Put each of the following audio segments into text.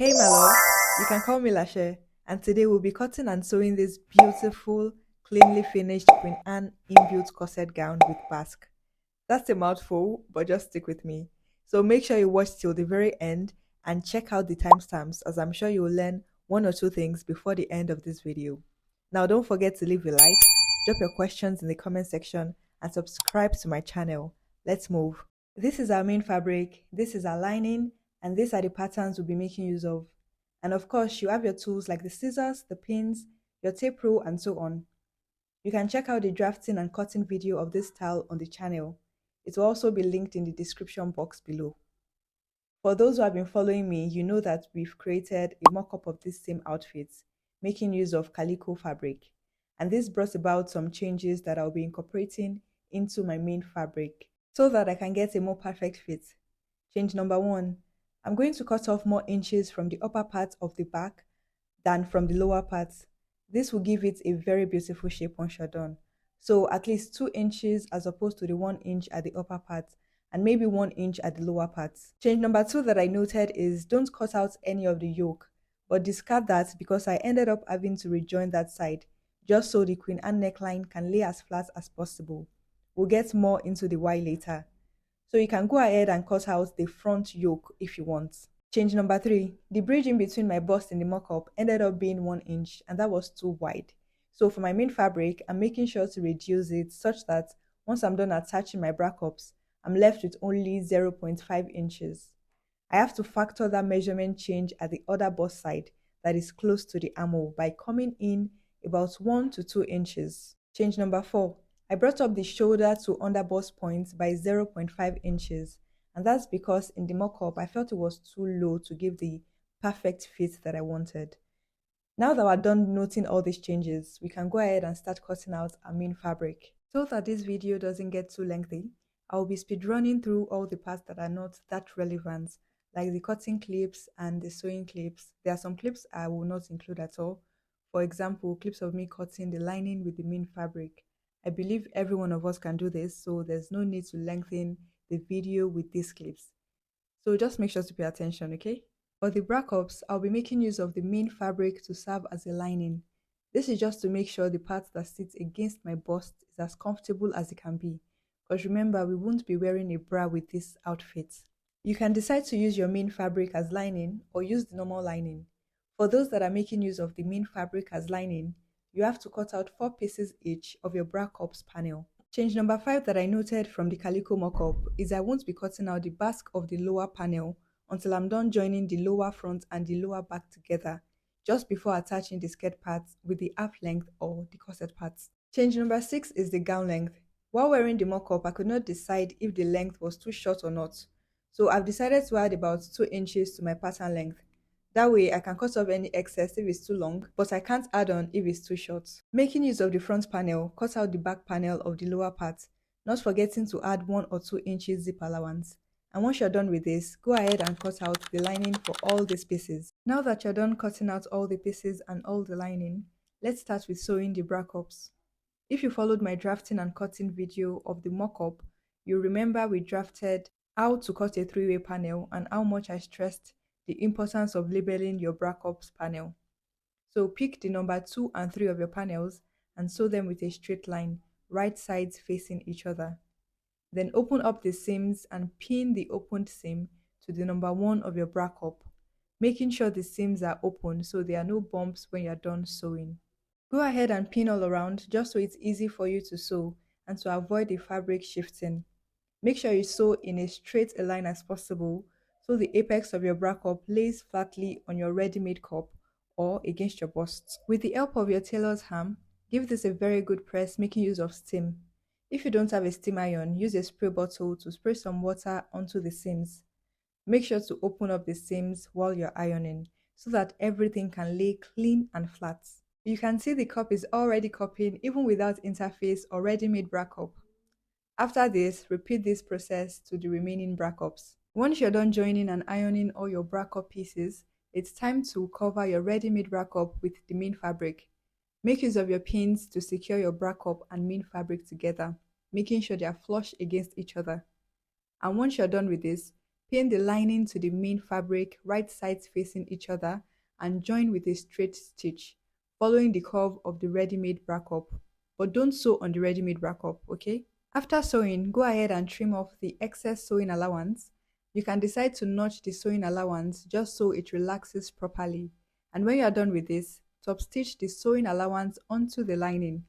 Hey my loves, you can call me Lashe, and today we'll be cutting and sewing this beautiful, cleanly finished Queen Anne inbuilt corset gown with Basque. That's a mouthful, but just stick with me. So make sure you watch till the very end and check out the timestamps, as I'm sure you'll learn one or two things before the end of this video. Now don't forget to leave a like, drop your questions in the comment section, and subscribe to my channel. Let's move. This is our main fabric, this is our lining, and these are the patterns we'll be making use of. And of course, you have your tools like the scissors, the pins, your tape rule, and so on. You can check out the drafting and cutting video of this style on the channel. It will also be linked in the description box below. For those who have been following me, you know that we've created a mock-up of this same outfit, making use of Calico fabric. And this brought about some changes that I'll be incorporating into my main fabric so that I can get a more perfect fit. Change number 1. I'm going to cut off more inches from the upper part of the back than from the lower part. This will give it a very beautiful shape once you're done. So at least 2 inches as opposed to the 1 inch at the upper part, and maybe 1 inch at the lower part. Change number 2 that I noted is don't cut out any of the yoke, but discard that because I ended up having to rejoin that side, just so the Queen Anne neckline can lay as flat as possible. We'll get more into the why later. So you can go ahead and cut out the front yoke if you want. Change number 3, the bridge in between my bust in the mock-up ended up being 1 inch, and that was too wide. So for my main fabric, I'm making sure to reduce it such that once I'm done attaching my bra cups, I'm left with only 0.5 inches. I have to factor that measurement change at the other bust side that is close to the armhole by coming in about 1 to 2 inches. Change number 4, I brought up the shoulder to under bust point by 0.5 inches, and that's because in the mock-up I felt it was too low to give the perfect fit that I wanted. Now that we're done noting all these changes, we can go ahead and start cutting out our main fabric. So that this video doesn't get too lengthy, I will be speed running through all the parts that are not that relevant, like the cutting clips and the sewing clips. There are some clips I will not include at all. For example, clips of me cutting the lining with the main fabric. I believe every one of us can do this, so there's no need to lengthen the video with these clips. So just make sure to pay attention, okay? For the bra cups, I'll be making use of the main fabric to serve as a lining. This is just to make sure the part that sits against my bust is as comfortable as it can be. Because remember, we won't be wearing a bra with this outfit. You can decide to use your main fabric as lining or use the normal lining. For those that are making use of the main fabric as lining, you have to cut out 4 pieces each of your bra cups panel. Change number 5 that I noted from the Calico mock-up is I won't be cutting out the basque of the lower panel until I'm done joining the lower front and the lower back together, just before attaching the skirt parts with the half length or the corset parts. Change number 6 is the gown length. While wearing the mock-up, I could not decide if the length was too short or not, so I've decided to add about 2 inches to my pattern length. That way I can cut off any excess if it's too long, but I can't add on if it's too short. Making use of the front panel, cut out the back panel of the lower part, not forgetting to add 1 or 2 inches zip allowance. And once you're done with this, go ahead and cut out the lining for all these pieces. Now that you're done cutting out all the pieces and all the lining, let's start with sewing the bra cups. If you followed my drafting and cutting video of the mock-up, you remember we drafted how to cut a 3-way panel and how much I stressed the importance of labeling your bra cups panel. So pick the number 2 and 3 of your panels and sew them with a straight line, right sides facing each other. Then open up the seams and pin the opened seam to the number 1 of your bra cup, making sure the seams are open so there are no bumps when you're done sewing. Go ahead and pin all around just so it's easy for you to sew and to avoid the fabric shifting. Make sure you sew in as straight a line as possible so the apex of your bra cup lays flatly on your ready-made cup or against your bust. With the help of your tailor's ham, give this a very good press, making use of steam. If you don't have a steam iron, use a spray bottle to spray some water onto the seams. Make sure to open up the seams while you're ironing so that everything can lay clean and flat. You can see the cup is already cupping even without interface or ready-made bra cup. After this, repeat this process to the remaining bra cups. Once you're done joining and ironing all your bra cup pieces, it's time to cover your ready-made bra cup with the main fabric. Make use of your pins to secure your bra cup and main fabric together, making sure they are flush against each other. And once you're done with this, Pin the lining to the main fabric, right sides facing each other, and join with a straight stitch, following the curve of the ready-made backup. But don't sew on the ready-made backup, okay? After sewing, go ahead and trim off the excess sewing allowance. You can decide to notch the sewing allowance just so it relaxes properly. And when you are done with this, top stitch the sewing allowance onto the lining.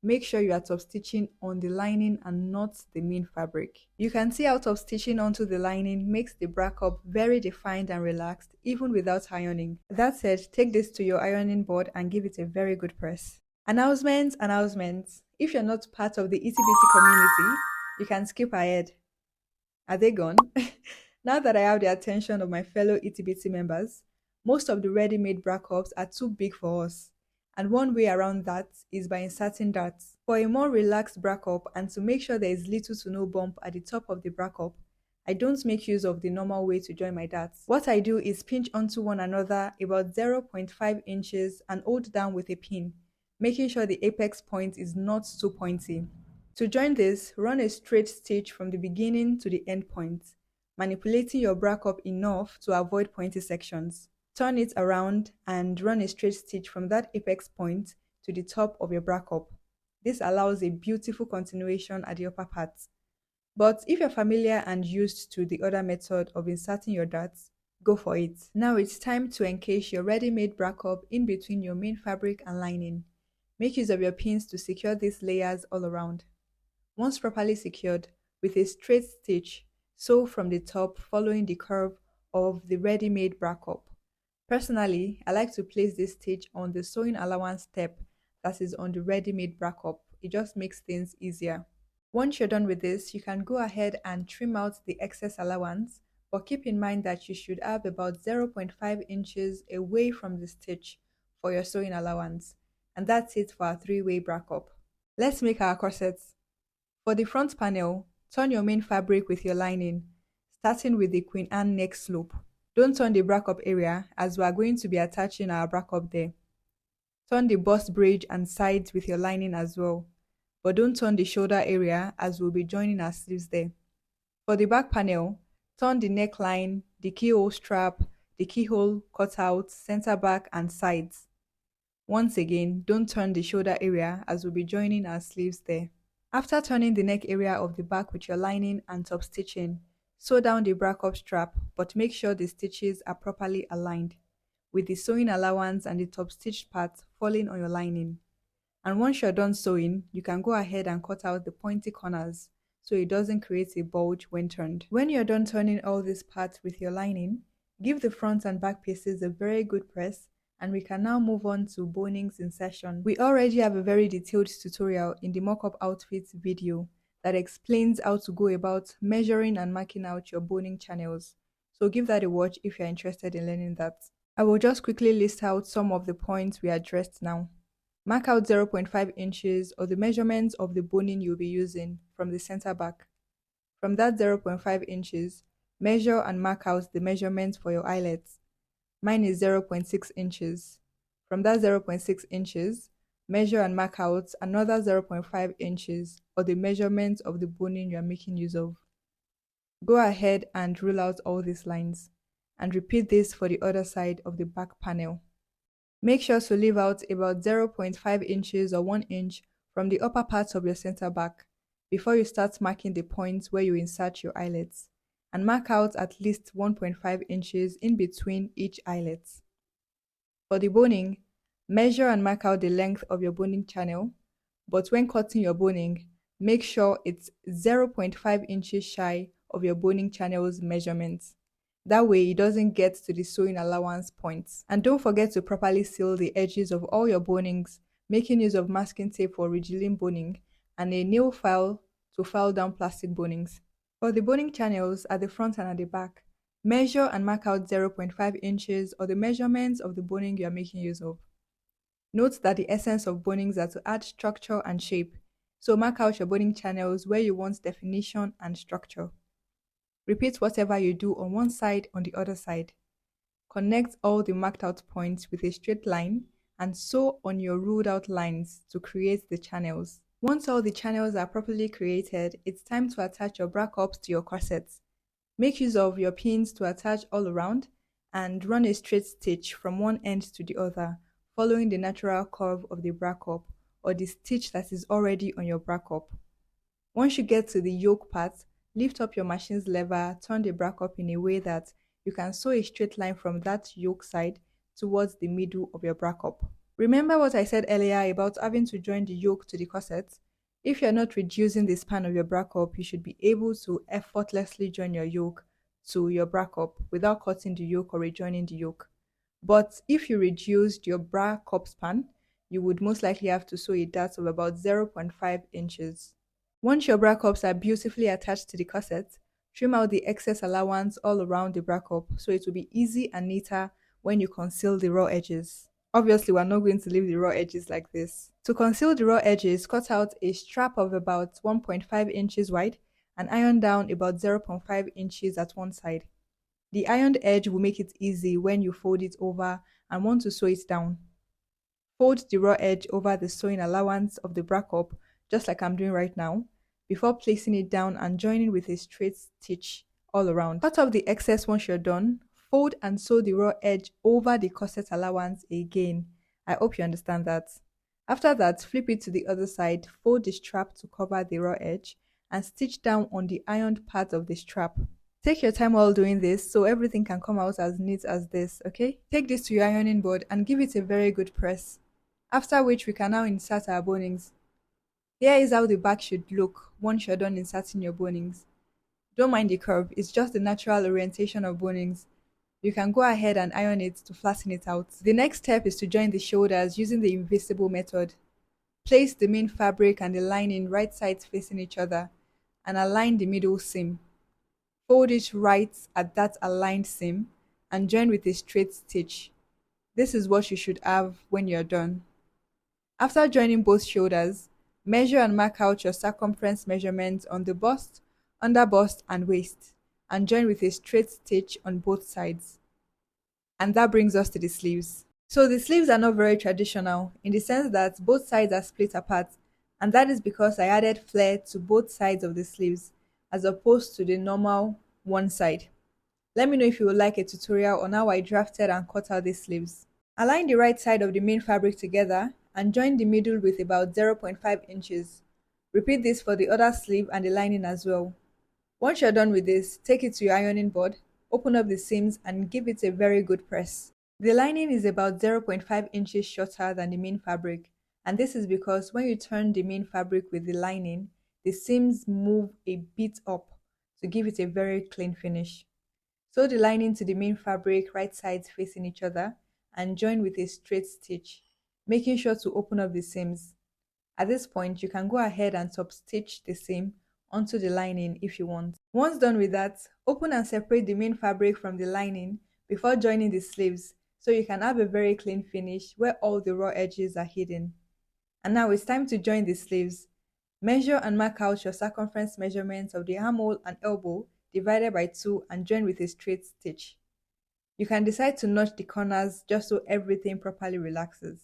Make sure you are top stitching on the lining and not the main fabric. You can see how top stitching onto the lining makes the backup very defined and relaxed even without ironing. That said, take this to your ironing board and give it a very good press. Announcements. If you're not part of the itty bitty community, you can skip ahead. Are they gone? Now that I have the attention of my fellow itty bitty members, most of the ready-made backups are too big for us. And one way around that is by inserting darts. For a more relaxed backup and to make sure there is little to no bump at the top of the backup, I don't make use of the normal way to join my darts. What I do is pinch onto one another about 0.5 inches and hold down with a pin, making sure the apex point is not too pointy. To join this, run a straight stitch from the beginning to the end point, manipulating your backup enough to avoid pointy sections. Turn it around and run a straight stitch from that apex point to the top of your backup. This allows a beautiful continuation at the upper part. But if you're familiar and used to the other method of inserting your darts, go for it. Now it's time to encase your ready-made backup in between your main fabric and lining. Make use of your pins to secure these layers all around. Once properly secured, with a straight stitch, sew from the top following the curve of the ready-made backup. Personally, I like to place this stitch on the sewing allowance step that is on the ready-made backup. It just makes things easier. Once you're done with this, you can go ahead and trim out the excess allowance, but keep in mind that you should have about 0.5 inches away from the stitch for your sewing allowance. And that's it for our three-way backup. Let's make our corsets. For the front panel, turn your main fabric with your lining, starting with the Queen Anne neck slope. Don't turn the backup area as we are going to be attaching our backup there. Turn the bust bridge and sides with your lining as well, but don't turn the shoulder area as we'll be joining our sleeves there. For the back panel, turn the neckline, the keyhole strap, the keyhole cutout, center back and sides. Once again, don't turn the shoulder area as we'll be joining our sleeves there. After turning the neck area of the back with your lining and top stitching, sew down the backup strap, but make sure the stitches are properly aligned, with the sewing allowance and the top stitched part falling on your lining. And once you're done sewing, you can go ahead and cut out the pointy corners so it doesn't create a bulge when turned. When you're done turning all these parts with your lining, give the front and back pieces a very good press, and we can now move on to boning's insertion. We already have a very detailed tutorial in the mock-up outfits video that explains how to go about measuring and marking out your boning channels. So give that a watch if you're interested in learning that. I will just quickly list out some of the points we addressed now. Mark out 0.5 inches or the measurements of the boning you'll be using from the center back. From that 0.5 inches, measure and mark out the measurements for your eyelets. Mine is 0.6 inches. From that 0.6 inches, measure and mark out another 0.5 inches or the measurement of the boning you are making use of. Go ahead and rule out all these lines and repeat this for the other side of the back panel. Make sure to leave out about 0.5 inches or 1 inch from the upper part of your center back before you start marking the points where you insert your eyelets, and mark out at least 1.5 inches in between each eyelet. For the boning, measure and mark out the length of your boning channel, but when cutting your boning, make sure it's 0.5 inches shy of your boning channel's measurements. That way it doesn't get to the sewing allowance points. And don't forget to properly seal the edges of all your bonings, making use of masking tape for revealing boning and a nail file to file down plastic bonings. For the boning channels at the front and at the back, measure and mark out 0.5 inches or the measurements of the boning you are making use of. Note that the essence of bonings are to add structure and shape, so mark out your boning channels where you want definition and structure. Repeat whatever you do on one side on the other side. Connect all the marked out points with a straight line and sew on your ruled out lines to create the channels. Once all the channels are properly created, it's time to attach your backups to your corsets. Make use of your pins to attach all around and run a straight stitch from one end to the other, following the natural curve of the bra cup or the stitch that is already on your bra cup. Once you get to the yoke part, lift up your machine's lever, turn the bra cup in a way that you can sew a straight line from that yoke side towards the middle of your bra cup. Remember what I said earlier about having to join the yoke to the corset? If you're not reducing the span of your bra cup, you should be able to effortlessly join your yoke to your bra cup without cutting the yoke or rejoining the yoke. But if you reduced your bra cup span, you would most likely have to sew a dart of about 0.5 inches. Once your bra cups are beautifully attached to the corset, trim out the excess allowance all around the bra cup so it will be easy and neater when you conceal the raw edges. Obviously, we're not going to leave the raw edges like this. To conceal the raw edges, cut out a strap of about 1.5 inches wide and iron down about 0.5 inches at one side. The ironed edge will make it easy when you fold it over and want to sew it down. Fold the raw edge over the sewing allowance of the bra cup, just like I'm doing right now, before placing it down and joining with a straight stitch all around. Cut off the excess once you're done. Fold and sew the raw edge over the corset allowance again. I hope you understand that. After that, flip it to the other side, fold the strap to cover the raw edge, and stitch down on the ironed part of the strap. Take your time while doing this so everything can come out as neat as this, okay? Take this to your ironing board and give it a very good press. After which we can now insert our bonings. Here is how the back should look once you're done inserting your bonings. Don't mind the curve, it's just the natural orientation of bonings. You can go ahead and iron it to flatten it out. The next step is to join the shoulders using the Invincible method. Place the main fabric and the lining right sides facing each other and align the middle seam. Fold it right at that aligned seam and join with a straight stitch. This is what you should have when you're done. After joining both shoulders, measure and mark out your circumference measurements on the bust, under bust and waist, and join with a straight stitch on both sides. And that brings us to the sleeves. So the sleeves are not very traditional in the sense that both sides are split apart, and that is because I added flare to both sides of the sleeves as opposed to the normal one side. Let me know if you would like a tutorial on how I drafted and cut out these sleeves. Align the right side of the main fabric together and join the middle with about 0.5 inches. Repeat this for the other sleeve and the lining as well. Once you're done with this, take it to your ironing board, open up the seams and give it a very good press. The lining is about 0.5 inches shorter than the main fabric, and this is because when you turn the main fabric with the lining, the seams move a bit up to give it a very clean finish. Sew the lining to the main fabric right sides facing each other and join with a straight stitch, making sure to open up the seams. At this point, you can go ahead and top stitch the seam onto the lining if you want. Once done with that, open and separate the main fabric from the lining before joining the sleeves so you can have a very clean finish where all the raw edges are hidden. And now it's time to join the sleeves. Measure and mark out your circumference measurements of the armhole and elbow divided by 2 and join with a straight stitch. You can decide to notch the corners just so everything properly relaxes.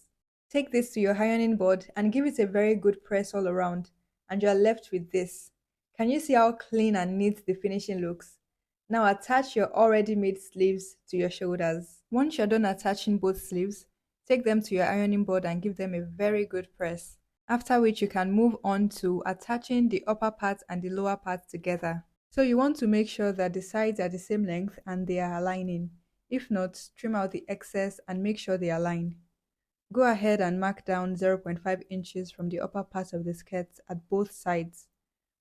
Take this to your ironing board and give it a very good press all around, and you are left with this. Can you see how clean and neat the finishing looks? Now attach your already made sleeves to your shoulders. Once you're done attaching both sleeves, take them to your ironing board and give them a very good press. After which you can move on to attaching the upper part and the lower part together. So you want to make sure that the sides are the same length and they are aligning. If not, trim out the excess and make sure they align. Go ahead and mark down 0.5 inches from the upper part of the skirt at both sides.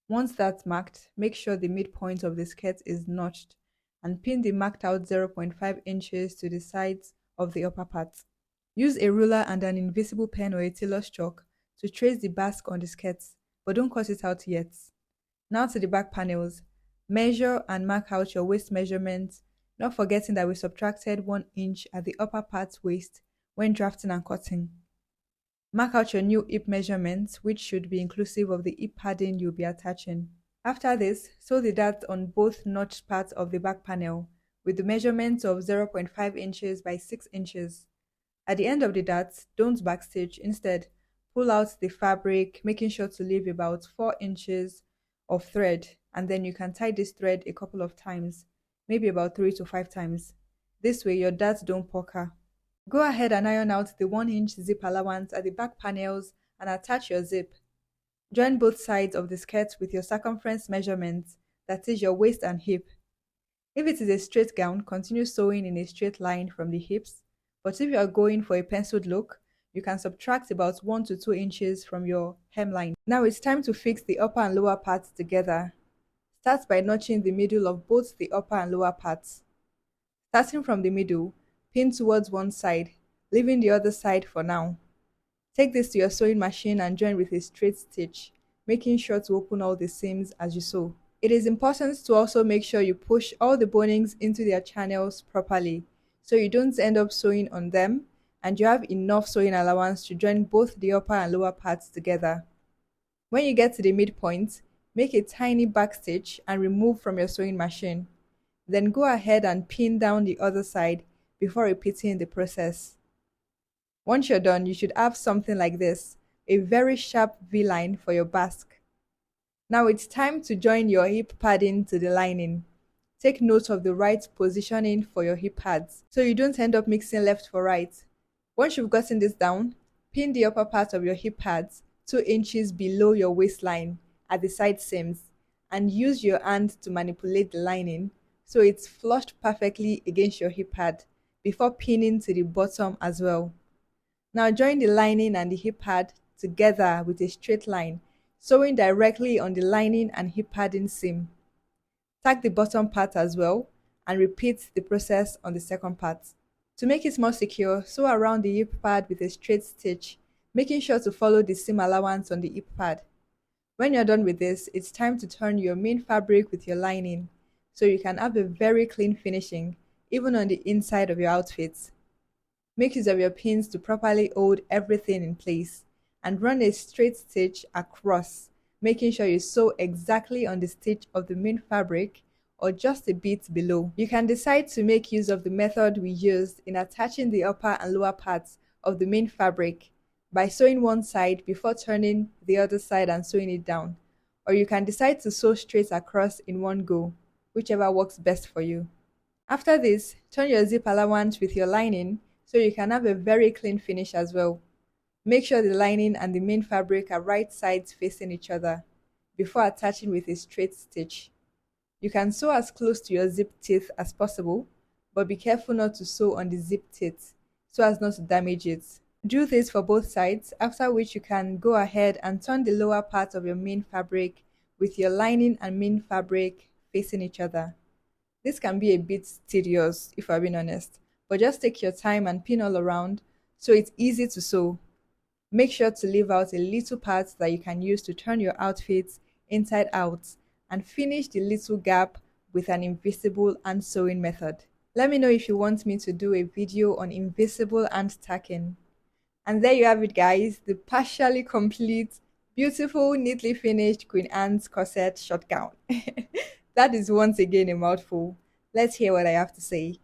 Once that's marked, make sure the midpoint of the skirt is notched and pin the marked out 0.5 inches to the sides of the upper part. Use a ruler and an invisible pen or a tailor's chalk to trace the basque on the skirts, but don't cut it out yet. Now to the back panels. Measure and mark out your waist measurements, not forgetting that we subtracted 1 inch at the upper part's waist when drafting and cutting. Mark out your new hip measurements, which should be inclusive of the hip padding you'll be attaching. After this, sew the dart on both notched parts of the back panel with the measurements of 0.5 inches by 6 inches. At the end of the dart, don't backstitch. Instead, pull out the fabric, making sure to leave about 4 inches of thread and then you can tie this thread a couple of times, maybe about 3 to 5 times. This way your darts don't pucker. Go ahead and iron out the 1-inch zip allowance at the back panels and attach your zip. Join both sides of the skirt with your circumference measurements, that is your waist and hip. If it is a straight gown, continue sewing in a straight line from the hips, but if you are going for a penciled look, you can subtract about 1 to 2 inches from your hemline. Now it's time to fix the upper and lower parts together. Start by notching the middle of both the upper and lower parts. Starting from the middle, pin towards one side, leaving the other side for now. Take this to your sewing machine and join with a straight stitch, making sure to open all the seams as you sew. It is important to also make sure you push all the bonings into their channels properly, so you don't end up sewing on them and you have enough sewing allowance to join both the upper and lower parts together. When you get to the midpoint, make a tiny back stitch and remove from your sewing machine. Then go ahead and pin down the other side before repeating the process. Once you're done, you should have something like this, a very sharp V-line for your basque. Now it's time to join your hip padding to the lining. Take note of the right positioning for your hip pads, so you don't end up mixing left for right. Once you've gotten this down, pin the upper part of your hip pads 2 inches below your waistline at the side seams, and use your hand to manipulate the lining so it's flushed perfectly against your hip pad before pinning to the bottom as well. Now join the lining and the hip pad together with a straight line, sewing directly on the lining and hip padding seam. Tack the bottom part as well and repeat the process on the second part. To make it more secure, sew around the hip pad with a straight stitch, making sure to follow the seam allowance on the hip pad. When you're done with this, it's time to turn your main fabric with your lining, so you can have a very clean finishing, even on the inside of your outfits. Make use of your pins to properly hold everything in place, and run a straight stitch across, making sure you sew exactly on the stitch of the main fabric or just a bit below. You can decide to make use of the method we used in attaching the upper and lower parts of the main fabric by sewing one side before turning the other side and sewing it down, or you can decide to sew straight across in one go, whichever works best for you. After this, turn your zip allowance with your lining so you can have a very clean finish as well. Make sure the lining and the main fabric are right sides facing each other before attaching with a straight stitch. You can sew as close to your zip teeth as possible, but be careful not to sew on the zip teeth so as not to damage it. Do this for both sides, after which you can go ahead and turn the lower part of your main fabric with your lining and main fabric facing each other. This can be a bit tedious if I'm being honest, but just take your time and pin all around so it's easy to sew. Make sure to leave out a little part that you can use to turn your outfits inside out, and finish the little gap with an invisible hand sewing method. Let me know if you want me to do a video on invisible hand tacking. And there you have it guys, the partially complete, beautiful, neatly finished Queen Anne's corset short gown. That is once again a mouthful. Let's hear what I have to say.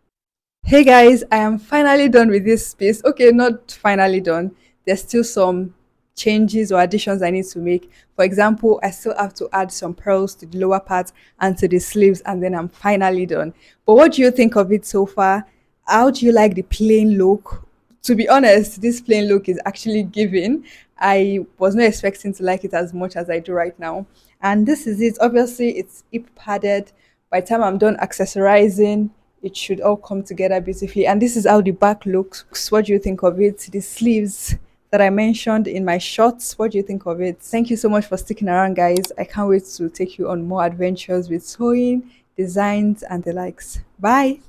Hey guys, I am finally done with this piece. Okay, not finally done. There's still some changes or additions I need to make. For example, I still have to add some pearls to the lower part and to the sleeves, and then I'm finally done. But what do you think of it so far? How do you like the plain look? To be honest, this plain look is actually giving. I was not expecting to like it as much as I do right now. And this is it. Obviously, it's hip padded. By the time I'm done accessorizing, it should all come together beautifully. And this is how the back looks. What do you think of it? The sleeves that I mentioned in my shorts, what do you think of it? Thank you so much for sticking around guys. I can't wait to take you on more adventures with sewing, designs and the likes. Bye.